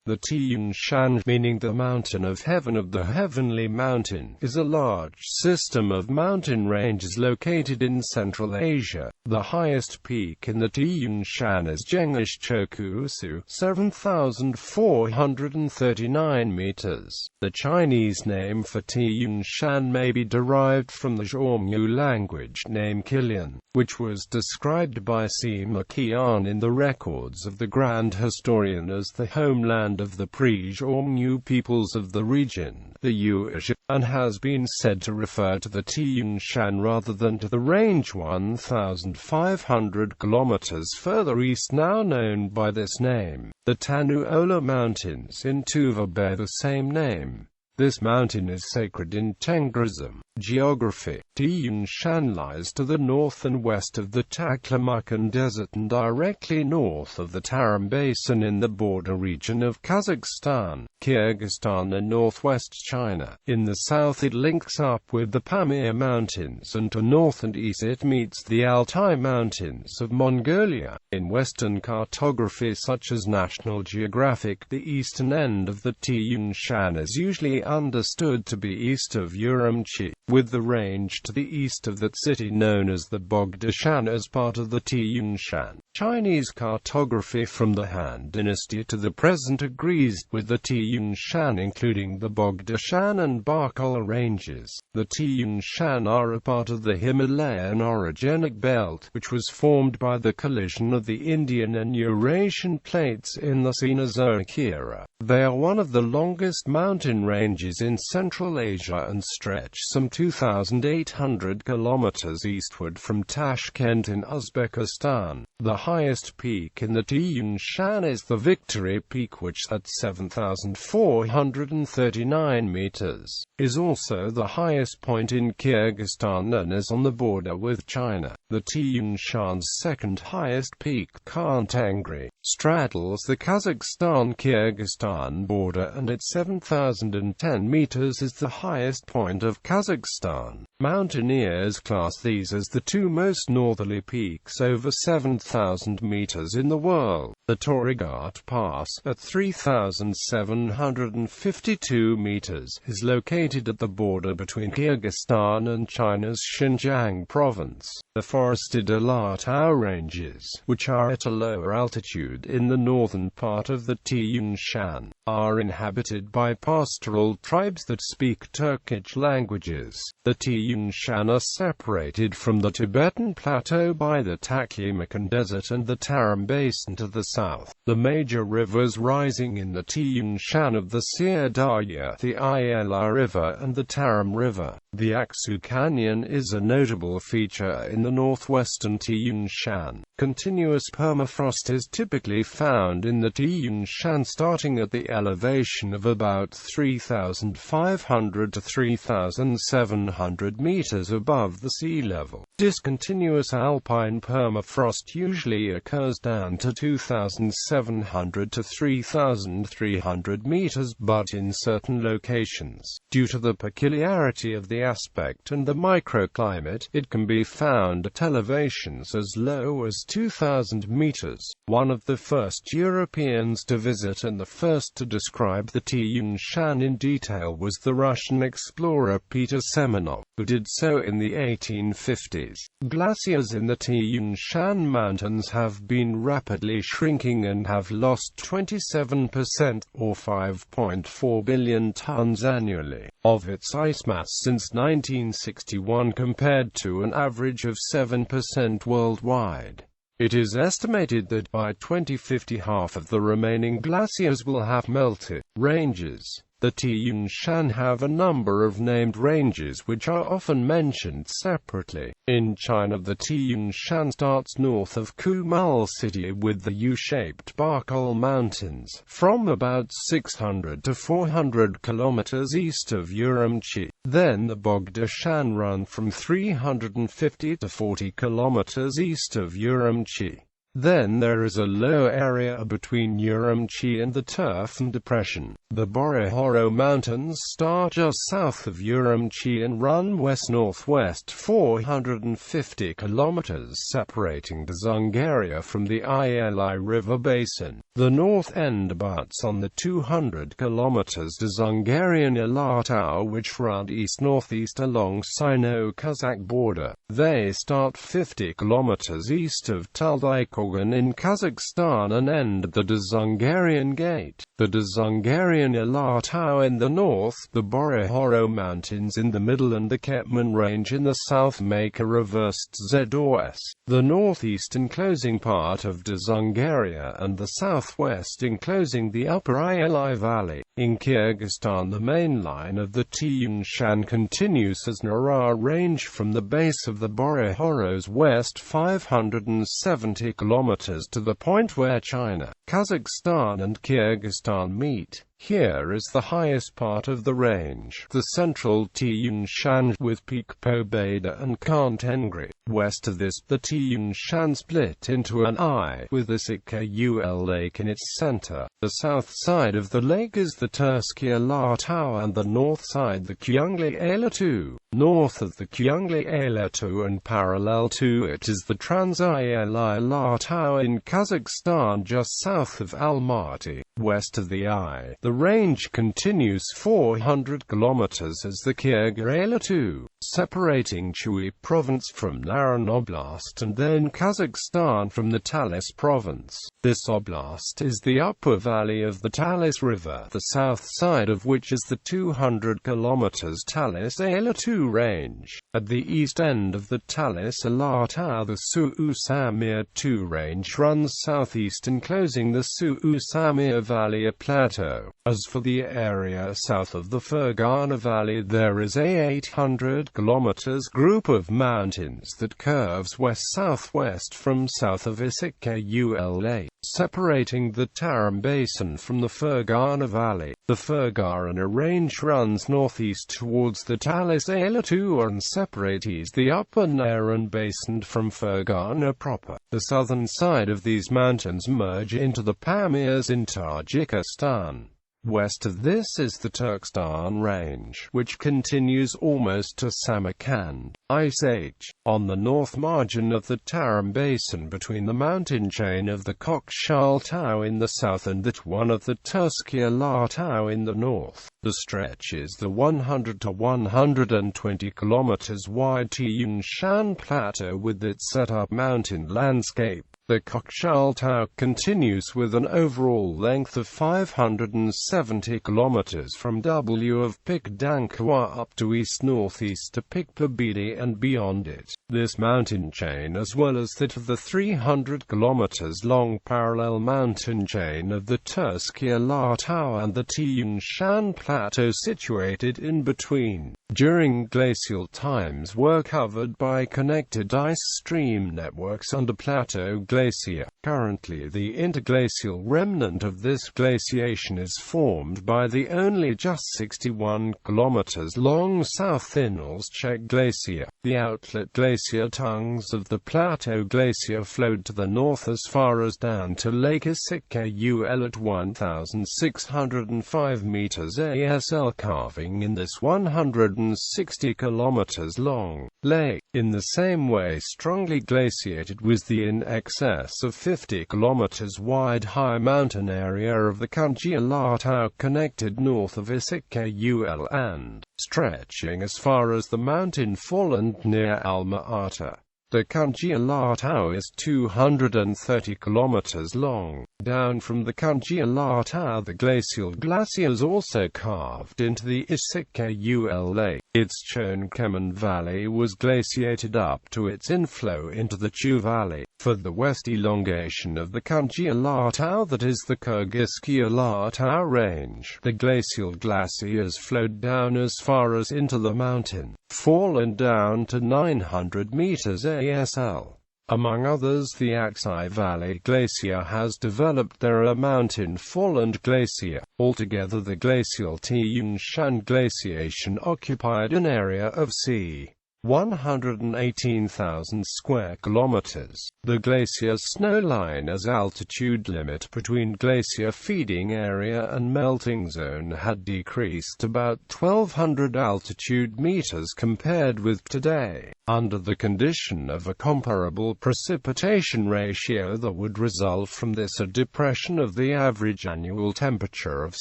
The Tian Shan, meaning the mountain of heaven of the heavenly mountain, is a large system of mountain ranges located in Central Asia. The highest peak in the Tian Shan is Jengish Chokusu, 7,439 meters. The Chinese name for Tian Shan may be derived from the Xiongnu language name Qilian, which was described by Sima Qian in the records of the Grand Historian as the homeland of the pre-Xiongnu peoples of the region, the Yuezhi, and has been said to refer to the Tian Shan rather than to the range 1,500 kilometers further east now known by this name. The Tannu-Ola mountains in Tuva bear the same name. This mountain is sacred in Tengrism. Geography. Tian Shan lies to the north and west of the Taklamakan Desert and directly north of the Tarim Basin in the border region of Kazakhstan, Kyrgyzstan and northwest China. In the south it links up with the Pamir Mountains, and to north and east it meets the Altai Mountains of Mongolia. In Western cartography such as National Geographic, the eastern end of the Tian Shan is usually understood to be east of Urumqi, with the range to the east of that city known as the Bogda Shan as part of the Tian Shan. Chinese cartography from the Han Dynasty to the present agrees with the Tian Shan, including the Bogda Shan and Barkal ranges. The Tian Shan are a part of the Himalayan orogenic belt, which was formed by the collision of the Indian and Eurasian plates in the Cenozoic era. They are one of the longest mountain ranges in Central Asia and stretch some 2,800 kilometers eastward from Tashkent in Uzbekistan. The highest peak in the Tian Shan is the Victory Peak, which at 7,439 meters is also the highest point in Kyrgyzstan and is on the border with China. The Tian Shan's second highest peak, Khantangri, straddles the Kazakhstan-Kyrgyzstan border and at 7,010 meters is the highest point of Kazakhstan. Mountaineers class these as the two most northerly peaks over 7,000 meters in the world. The Torighat Pass, at 3,752 meters, is located at the border between Kyrgyzstan and China's Xinjiang province. The forested Alatau Ranges, which are at a lower altitude in the northern part of the Tian Shan, are inhabited by pastoral tribes that speak Turkic languages. The Tian Shan are separated from the Tibetan Plateau by the Taklamakan Desert and the Tarim Basin to the south. The major rivers rising in the Tian Shan of the Sir Darya, the Ayala River and the Tarim River. The Aksu Canyon is a notable feature in the northwestern Tian Shan. Continuous permafrost is typically found in the Tian Shan starting at the elevation of about 3,500 to 3,700 meters above the sea level. Discontinuous alpine permafrost usually occurs down to 2,700 to 3,300 meters, but in certain locations, due to the peculiarity of the aspect and the microclimate, it can be found at elevations as low as 2,000 meters. One of the first Europeans to visit and the first to describe the Tian Shan in detail was the Russian explorer Peter Semenov, who did so in the 1850s. Glaciers in the Tian Shan mountains have been rapidly shrinking and have lost 27%, or 5.4 billion tons annually, of its ice mass since 1961 compared to an average of 7% worldwide. It is estimated that by 2050 half of the remaining glaciers will have melted. Ranges. The Tian Shan have a number of named ranges which are often mentioned separately. In China, the Tian Shan starts north of Kumal city with the U-shaped Barkal Mountains, from about 600 to 400 kilometers east of Urumqi. Then the Bogda Shan run from 350 to 40 kilometers east of Urumqi. Then there is a low area between Urumqi and the Turfan Depression. The Borehoro Mountains start just south of Urumqi and run west-northwest 450 kilometers, separating the Dzungaria from the Ili River basin. The north end abuts on the 200 kilometers Dzungarian Alatau, which run east-northeast along Sino-Kazakh border. They start 50 kilometers east of Taldykorgan in Kazakhstan and end at the Dzungarian Gate. The Dzungarian Alatau in the north, the Borehoro Mountains in the middle and the Ketman Range in the south make a reversed ZOS. The northeast enclosing part of Dzungaria and the southwest enclosing the upper Ili Valley. In Kyrgyzstan, the main line of the Tian Shan continues as Nara Range from the base of the Borehoros west 570 kilometers to the point where China, Kazakhstan and Kyrgyzstan meet. Here is the highest part of the range, the central Tian Shan, with Peak Pobeda and Khan Tengri. West of this, the Tian Shan split into an eye, with the Sikul Lake in its center. The south side of the lake is the Tersky Alatau and the north side the Kyungli Alatu. North of the Kyungli Alatu and parallel to it is the Trans-Ili Alatau in Kazakhstan just south of Almaty. West of the eye, the range continues 400 kilometers as the Kyrgyz Alatu, separating Chui province from Naran Oblast and then Kazakhstan from the Talis province. This oblast is the upper valley of the Talis River, the south side of which is the 200 kilometers Talis Alatu range. At the east end of the Talis Alatau, the Su'u-Samir II range runs southeast enclosing the Su'u-Samir Valley plateau. As for the area south of the Fergana Valley, there is a 800 kilometers group of mountains that curves west-southwest from south of Isikula, separating the Tarim Basin from the Fergana Valley. The Fergana Range runs northeast towards the Talis Alatu and separates the upper Naran Basin from Fergana proper. The southern side of these mountains merge into the Pamirs in Tajikistan. West of this is the Turkestan Range, which continues almost to Samarkand. Ice Age. On the north margin of the Tarim Basin between the mountain chain of the Kokshaltau in the south and that one of the Tersky Alatau in the north, the stretch is the 100 to 120 kilometers wide Tian Shan Plateau with its set-up mountain landscape. The Kokshaltau continues with an overall length of 570 kilometers from W of Pikdankwa up to east-northeast to Pikpabidi and beyond it. This mountain chain, as well as that of the 300 kilometers long parallel mountain chain of the Tersky Alatau and the Tian Shan Plateau situated in between, during glacial times were covered by connected ice stream networks under Plateau Glacier. Currently, the interglacial remnant of this glaciation is formed by the only just 61 kilometers long South Inalschek Glacier. The outlet glacier tongues of the Plateau Glacier flowed to the north as far as down to Lake Isikul at 1,605 meters ASL, carving in this 160 kilometers long lake. In the same way, strongly glaciated was the in excess of 50 kilometers wide high mountain area of the Kanji Alatau, connected north of Isikul and stretching as far as the mountain foreland near Alma-Ata. The Kanji Alatau is 230 kilometers long. Down from the Kanji Alatau, the glacial glaciers also carved into the Isikul Lake. Its Chonkeman Valley was glaciated up to its inflow into the Chu Valley. For the west elongation of the Kanji Alatau, that is the Kyrgyzsky Alatau range, the glacial glaciers flowed down as far as into the mountain, fallen down to 900 meters ASL. Among others, the Aksai Valley Glacier has developed there a mountain foreland glacier. Altogether, the glacial Tian Shan glaciation occupied an area of c. 118,000 square kilometers. The glacier's snowline as altitude limit between glacier feeding area and melting zone had decreased about 1,200 altitude meters compared with today. Under the condition of a comparable precipitation ratio that would result from this, a depression of the average annual temperature of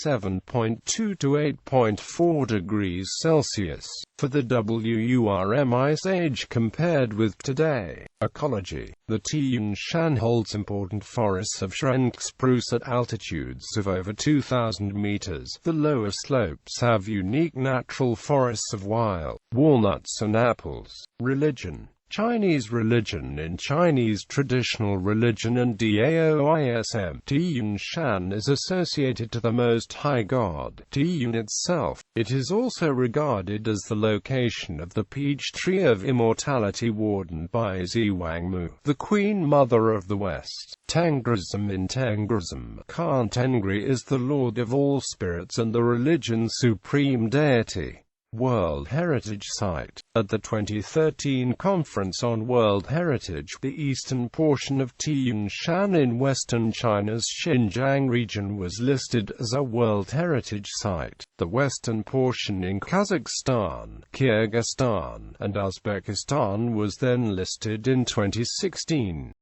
7.2 to 8.4 degrees Celsius for the WURM Ice Age compared with today. Ecology. The Tian Shan holds important forests of Shrenk spruce at altitudes of over 2,000 meters. The lower slopes have unique natural forests of wild walnuts and apples. Religion. Chinese religion. In Chinese traditional religion and Daoism, Tian Shan is associated to the Most High God, Tian itself. It is also regarded as the location of the peach tree of immortality wardened by Xiongnu, the Queen Mother of the West. Tengrism. In Tengrism, Khan Tengri is the Lord of all spirits and the religion's supreme deity. World Heritage Site. At the 2013 Conference on World Heritage, the eastern portion of Tian Shan in western China's Xinjiang region was listed as a World Heritage Site. The western portion in Kazakhstan, Kyrgyzstan, and Uzbekistan was then listed in 2016.